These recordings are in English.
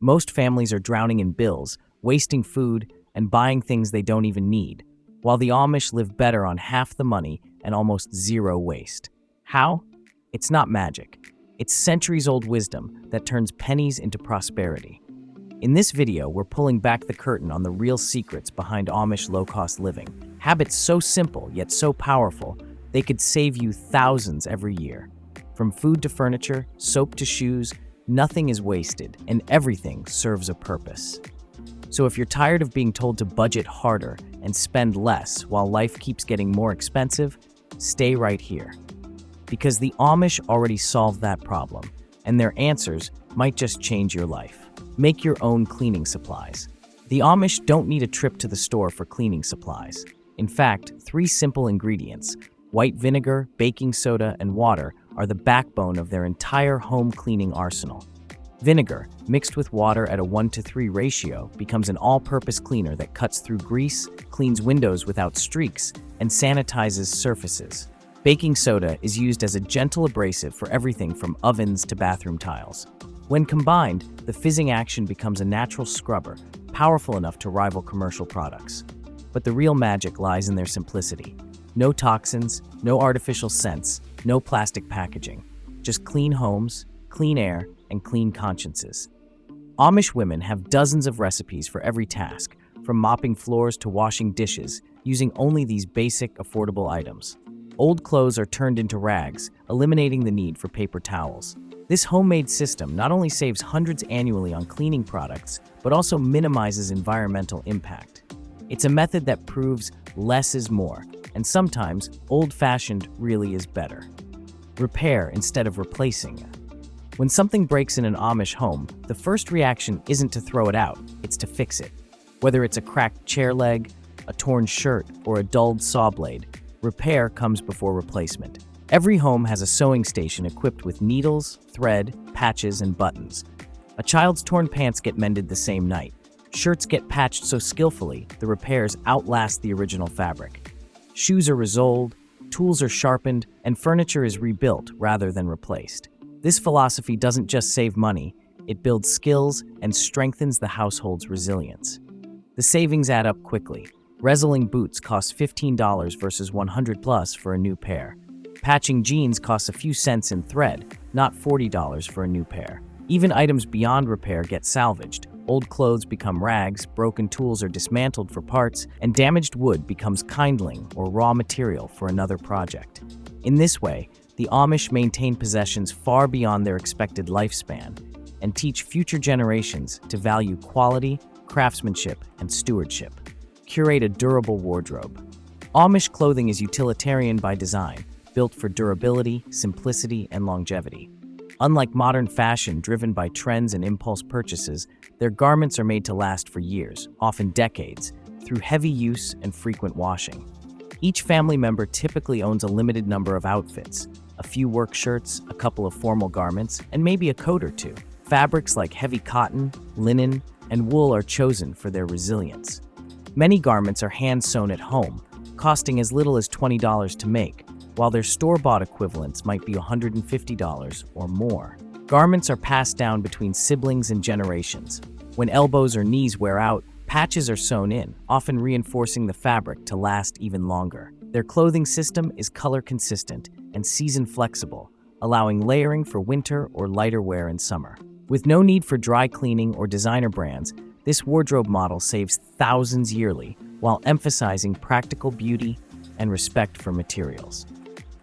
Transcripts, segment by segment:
Most families are drowning in bills, wasting food, and buying things they don't even need, while the Amish live better on half the money and almost zero waste. How? It's not magic. It's centuries-old wisdom that turns pennies into prosperity. In this video, we're pulling back the curtain on the real secrets behind Amish low-cost living. Habits so simple yet so powerful, they could save you thousands every year. From food to furniture, soap to shoes, nothing is wasted and everything serves a purpose. So if you're tired of being told to budget harder and spend less while life keeps getting more expensive, stay right here. Because the Amish already solved that problem, and their answers might just change your life. Make your own cleaning supplies. The Amish don't need a trip to the store for cleaning supplies. In fact, 3 simple ingredients, white vinegar, baking soda, and water, are the backbone of their entire home cleaning arsenal. Vinegar, mixed with water at a 1:3 ratio, becomes an all-purpose cleaner that cuts through grease, cleans windows without streaks, and sanitizes surfaces. Baking soda is used as a gentle abrasive for everything from ovens to bathroom tiles. When combined, the fizzing action becomes a natural scrubber, powerful enough to rival commercial products. But the real magic lies in their simplicity. No toxins, no artificial scents, no plastic packaging. Just clean homes, clean air, and clean consciences. Amish women have dozens of recipes for every task, from mopping floors to washing dishes, using only these basic, affordable items. Old clothes are turned into rags, eliminating the need for paper towels. This homemade system not only saves hundreds annually on cleaning products, but also minimizes environmental impact. It's a method that proves less is more, and sometimes old-fashioned really is better. Repair instead of replacing. When something breaks in an Amish home, the first reaction isn't to throw it out, it's to fix it. Whether it's a cracked chair leg, a torn shirt, or a dulled saw blade, repair comes before replacement. Every home has a sewing station equipped with needles, thread, patches, and buttons. A child's torn pants get mended the same night. Shirts get patched so skillfully, the repairs outlast the original fabric. Shoes are resoled, tools are sharpened, and furniture is rebuilt rather than replaced. This philosophy doesn't just save money, it builds skills and strengthens the household's resilience. The savings add up quickly. Resealing boots costs $15 versus $100+ for a new pair. Patching jeans costs a few cents in thread, not $40 for a new pair. Even items beyond repair get salvaged. Old clothes become rags, broken tools are dismantled for parts, and damaged wood becomes kindling or raw material for another project. In this way, the Amish maintain possessions far beyond their expected lifespan and teach future generations to value quality, craftsmanship, and stewardship. Curate a durable wardrobe. Amish clothing is utilitarian by design, built for durability, simplicity, and longevity. Unlike modern fashion driven by trends and impulse purchases, their garments are made to last for years, often decades, through heavy use and frequent washing. Each family member typically owns a limited number of outfits, a few work shirts, a couple of formal garments, and maybe a coat or two. Fabrics like heavy cotton, linen, and wool are chosen for their resilience. Many garments are hand-sewn at home, costing as little as $20 to make, while their store-bought equivalents might be $150 or more. Garments are passed down between siblings and generations. When elbows or knees wear out, patches are sewn in, often reinforcing the fabric to last even longer. Their clothing system is color-consistent and season-flexible, allowing layering for winter or lighter wear in summer. With no need for dry cleaning or designer brands, this wardrobe model saves thousands yearly while emphasizing practical beauty and respect for materials.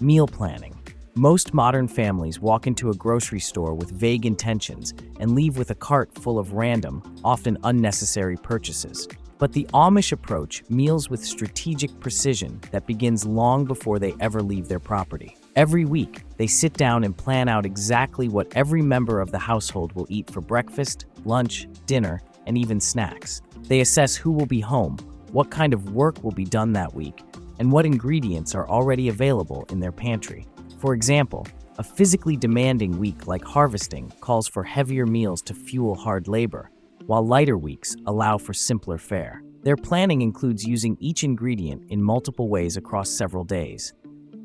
Meal planning. Most modern families walk into a grocery store with vague intentions and leave with a cart full of random, often unnecessary purchases. But the Amish approach meals with strategic precision that begins long before they ever leave their property. Every week, they sit down and plan out exactly what every member of the household will eat for breakfast, lunch, dinner, and even snacks. They assess who will be home, what kind of work will be done that week, and what ingredients are already available in their pantry. For example, a physically demanding week like harvesting calls for heavier meals to fuel hard labor, while lighter weeks allow for simpler fare. Their planning includes using each ingredient in multiple ways across several days.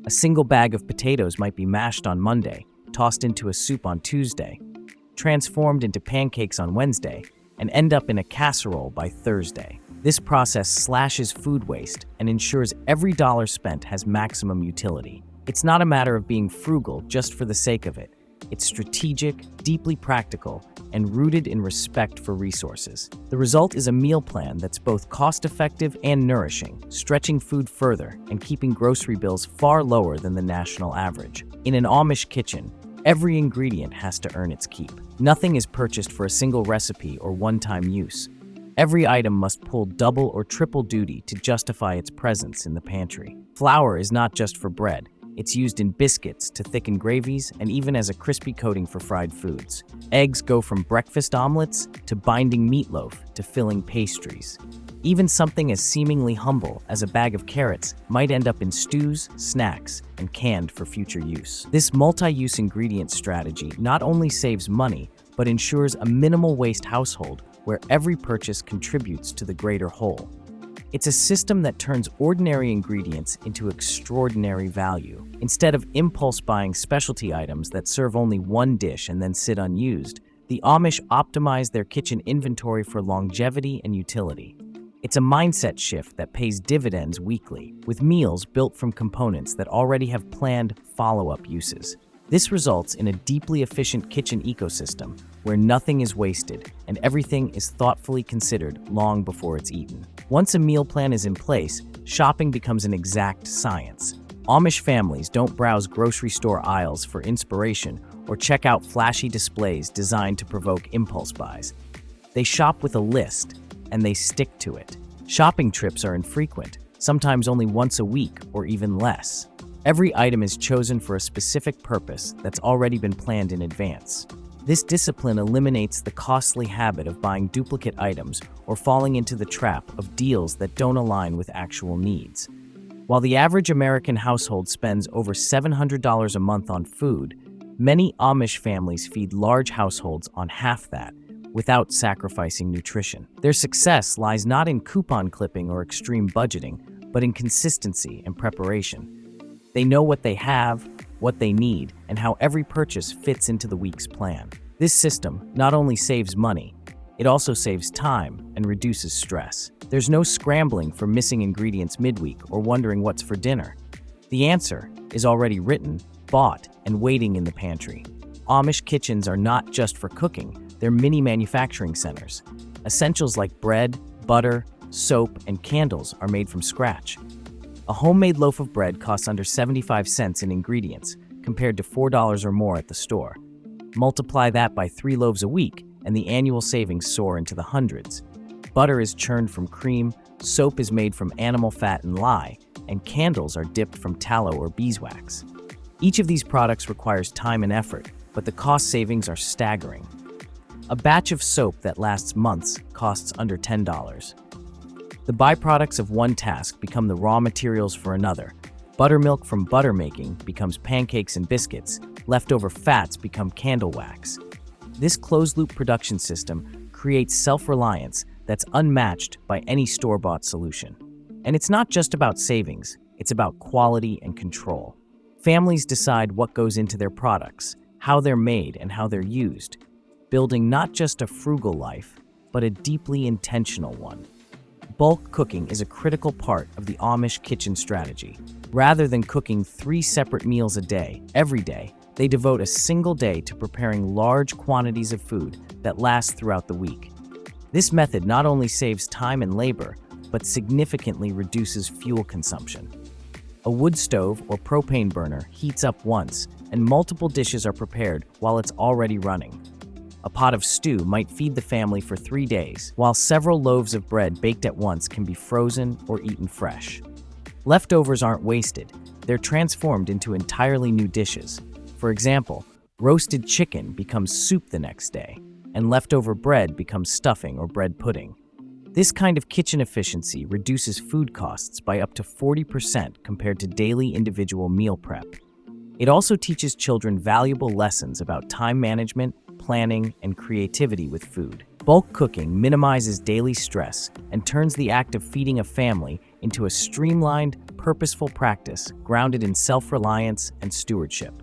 A single bag of potatoes might be mashed on Monday, tossed into a soup on Tuesday, transformed into pancakes on Wednesday, and end up in a casserole by Thursday. This process slashes food waste and ensures every dollar spent has maximum utility. It's not a matter of being frugal just for the sake of it. It's strategic, deeply practical, and rooted in respect for resources. The result is a meal plan that's both cost-effective and nourishing, stretching food further and keeping grocery bills far lower than the national average. In an Amish kitchen, every ingredient has to earn its keep. Nothing is purchased for a single recipe or one-time use. Every item must pull double or triple duty to justify its presence in the pantry. Flour is not just for bread. It's used in biscuits to thicken gravies and even as a crispy coating for fried foods. Eggs go from breakfast omelets to binding meatloaf to filling pastries. Even something as seemingly humble as a bag of carrots might end up in stews, snacks, and canned for future use. This multi-use ingredient strategy not only saves money, but ensures a minimal waste household where every purchase contributes to the greater whole. It's a system that turns ordinary ingredients into extraordinary value. Instead of impulse buying specialty items that serve only one dish and then sit unused, the Amish optimize their kitchen inventory for longevity and utility. It's a mindset shift that pays dividends weekly, with meals built from components that already have planned follow-up uses. This results in a deeply efficient kitchen ecosystem where nothing is wasted and everything is thoughtfully considered long before it's eaten. Once a meal plan is in place, shopping becomes an exact science. Amish families don't browse grocery store aisles for inspiration or check out flashy displays designed to provoke impulse buys. They shop with a list, and they stick to it. Shopping trips are infrequent, sometimes only once a week or even less. Every item is chosen for a specific purpose that's already been planned in advance. This discipline eliminates the costly habit of buying duplicate items or falling into the trap of deals that don't align with actual needs. While the average American household spends over $700 a month on food, many Amish families feed large households on half that, without sacrificing nutrition. Their success lies not in coupon clipping or extreme budgeting, but in consistency and preparation. They know what they have, what they need, and how every purchase fits into the week's plan. This system not only saves money, it also saves time and reduces stress. There's no scrambling for missing ingredients midweek or wondering what's for dinner. The answer is already written, bought, and waiting in the pantry. Amish kitchens are not just for cooking, they're mini manufacturing centers. Essentials like bread, butter, soap, and candles are made from scratch. A homemade loaf of bread costs under 75 cents in ingredients, compared to $4 or more at the store. Multiply that by 3 loaves a week, and the annual savings soar into the hundreds. Butter is churned from cream, soap is made from animal fat and lye, and candles are dipped from tallow or beeswax. Each of these products requires time and effort, but the cost savings are staggering. A batch of soap that lasts months costs under $10. The byproducts of one task become the raw materials for another. Buttermilk from butter making becomes pancakes and biscuits. Leftover fats become candle wax. This closed-loop production system creates self-reliance that's unmatched by any store-bought solution. And it's not just about savings, it's about quality and control. Families decide what goes into their products, how they're made, and how they're used, building not just a frugal life, but a deeply intentional one. Bulk cooking is a critical part of the Amish kitchen strategy. Rather than cooking 3 separate meals a day, every day, they devote a single day to preparing large quantities of food that last throughout the week. This method not only saves time and labor, but significantly reduces fuel consumption. A wood stove or propane burner heats up once, and multiple dishes are prepared while it's already running. A pot of stew might feed the family for 3 days, while several loaves of bread baked at once can be frozen or eaten fresh. Leftovers aren't wasted, they're transformed into entirely new dishes. For example, roasted chicken becomes soup the next day, and leftover bread becomes stuffing or bread pudding. This kind of kitchen efficiency reduces food costs by up to 40% compared to daily individual meal prep. It also teaches children valuable lessons about time management, planning, and creativity with food. Bulk cooking minimizes daily stress and turns the act of feeding a family into a streamlined, purposeful practice grounded in self-reliance and stewardship.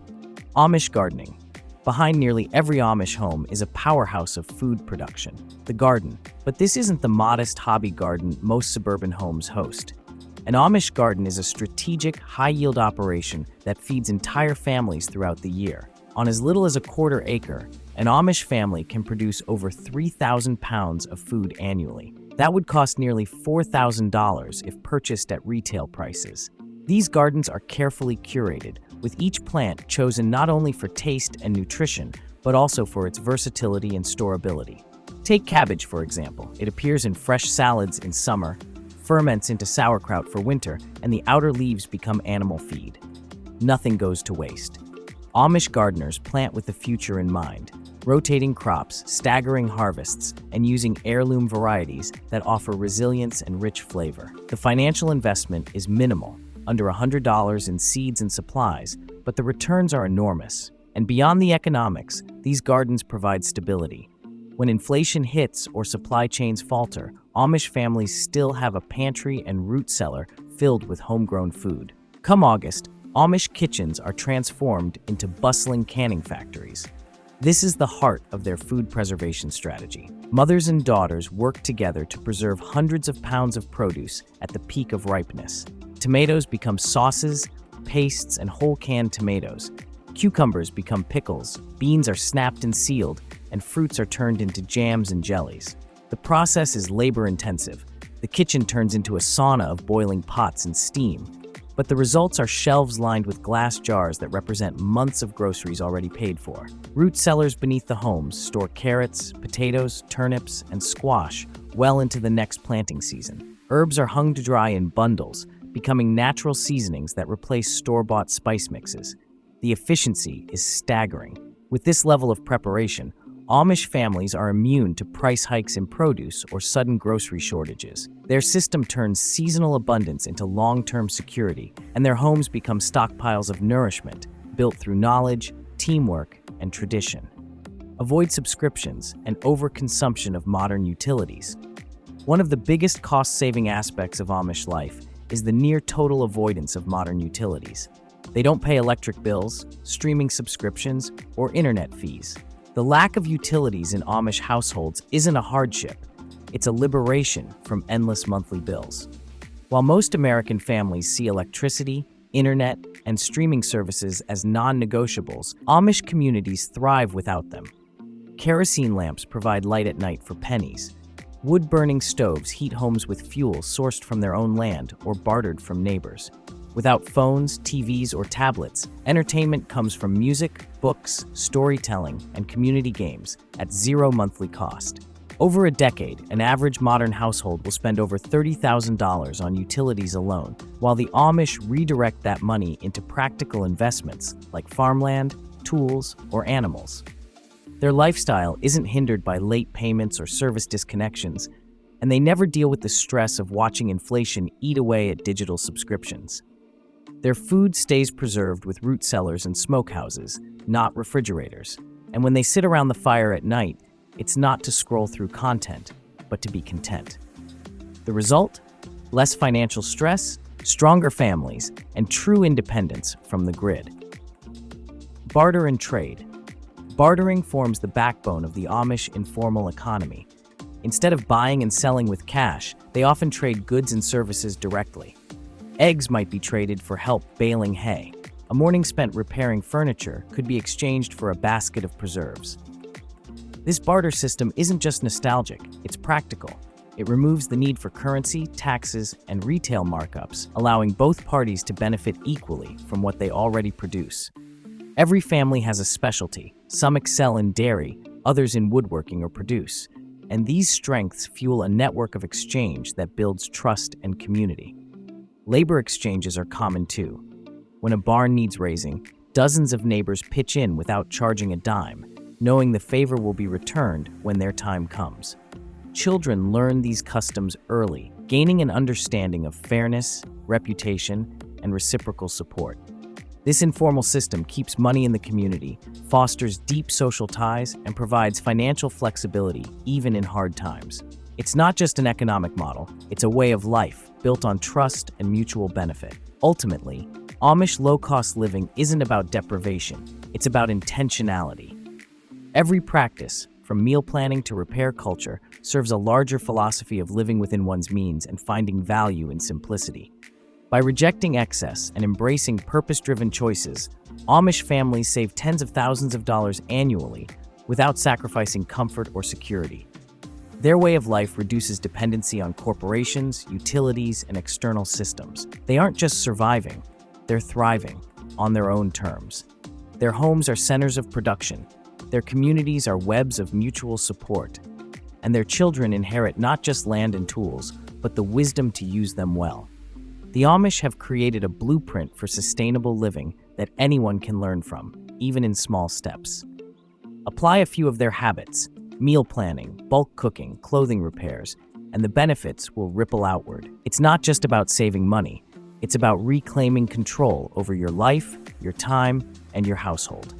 Amish gardening. Behind nearly every Amish home is a powerhouse of food production, the garden. But this isn't the modest hobby garden most suburban homes host. An Amish garden is a strategic, high-yield operation that feeds entire families throughout the year. On as little as a quarter acre, an Amish family can produce over 3,000 pounds of food annually. That would cost nearly $4,000 if purchased at retail prices. These gardens are carefully curated, with each plant chosen not only for taste and nutrition, but also for its versatility and storability. Take cabbage, for example. It appears in fresh salads in summer, ferments into sauerkraut for winter, and the outer leaves become animal feed. Nothing goes to waste. Amish gardeners plant with the future in mind, rotating crops, staggering harvests, and using heirloom varieties that offer resilience and rich flavor. The financial investment is minimal, under $100 in seeds and supplies, but the returns are enormous. And beyond the economics, these gardens provide stability. When inflation hits or supply chains falter, Amish families still have a pantry and root cellar filled with homegrown food. Come August, Amish kitchens are transformed into bustling canning factories. This is the heart of their food preservation strategy. Mothers and daughters work together to preserve hundreds of pounds of produce at the peak of ripeness. Tomatoes become sauces, pastes, and whole canned tomatoes. Cucumbers become pickles, beans are snapped and sealed, and fruits are turned into jams and jellies. The process is labor-intensive. The kitchen turns into a sauna of boiling pots and steam. But the results are shelves lined with glass jars that represent months of groceries already paid for. Root cellars beneath the homes store carrots, potatoes, turnips, and squash well into the next planting season. Herbs are hung to dry in bundles, becoming natural seasonings that replace store-bought spice mixes. The efficiency is staggering. With this level of preparation, Amish families are immune to price hikes in produce or sudden grocery shortages. Their system turns seasonal abundance into long-term security, and their homes become stockpiles of nourishment, built through knowledge, teamwork, and tradition. Avoid subscriptions and overconsumption of modern utilities. One of the biggest cost-saving aspects of Amish life is the near-total avoidance of modern utilities. They don't pay electric bills, streaming subscriptions, or internet fees. The lack of utilities in Amish households isn't a hardship, it's a liberation from endless monthly bills. While most American families see electricity, internet, and streaming services as non-negotiables, Amish communities thrive without them. Kerosene lamps provide light at night for pennies. Wood-burning stoves heat homes with fuel sourced from their own land or bartered from neighbors. Without phones, TVs, or tablets, entertainment comes from music, books, storytelling, and community games at zero monthly cost. Over a decade, an average modern household will spend over $30,000 on utilities alone, while the Amish redirect that money into practical investments like farmland, tools, or animals. Their lifestyle isn't hindered by late payments or service disconnections, and they never deal with the stress of watching inflation eat away at digital subscriptions. Their food stays preserved with root cellars and smokehouses, not refrigerators. And when they sit around the fire at night, it's not to scroll through content, but to be content. The result? Less financial stress, stronger families, and true independence from the grid. Barter and trade. Bartering forms the backbone of the Amish informal economy. Instead of buying and selling with cash, they often trade goods and services directly. Eggs might be traded for help baling hay. A morning spent repairing furniture could be exchanged for a basket of preserves. This barter system isn't just nostalgic, it's practical. It removes the need for currency, taxes, and retail markups, allowing both parties to benefit equally from what they already produce. Every family has a specialty. Some excel in dairy, others in woodworking or produce. And these strengths fuel a network of exchange that builds trust and community. Labor exchanges are common too. When a barn needs raising, dozens of neighbors pitch in without charging a dime, knowing the favor will be returned when their time comes. Children learn these customs early, gaining an understanding of fairness, reputation, and reciprocal support. This informal system keeps money in the community, fosters deep social ties, and provides financial flexibility even in hard times. It's not just an economic model, it's a way of life built on trust and mutual benefit. Ultimately, Amish low-cost living isn't about deprivation, it's about intentionality. Every practice, from meal planning to repair culture, serves a larger philosophy of living within one's means and finding value in simplicity. By rejecting excess and embracing purpose-driven choices, Amish families save tens of thousands of dollars annually without sacrificing comfort or security. Their way of life reduces dependency on corporations, utilities, and external systems. They aren't just surviving, they're thriving on their own terms. Their homes are centers of production, their communities are webs of mutual support, and their children inherit not just land and tools, but the wisdom to use them well. The Amish have created a blueprint for sustainable living that anyone can learn from, even in small steps. Apply a few of their habits: meal planning, bulk cooking, clothing repairs, and the benefits will ripple outward. It's not just about saving money, it's about reclaiming control over your life, your time, and your household.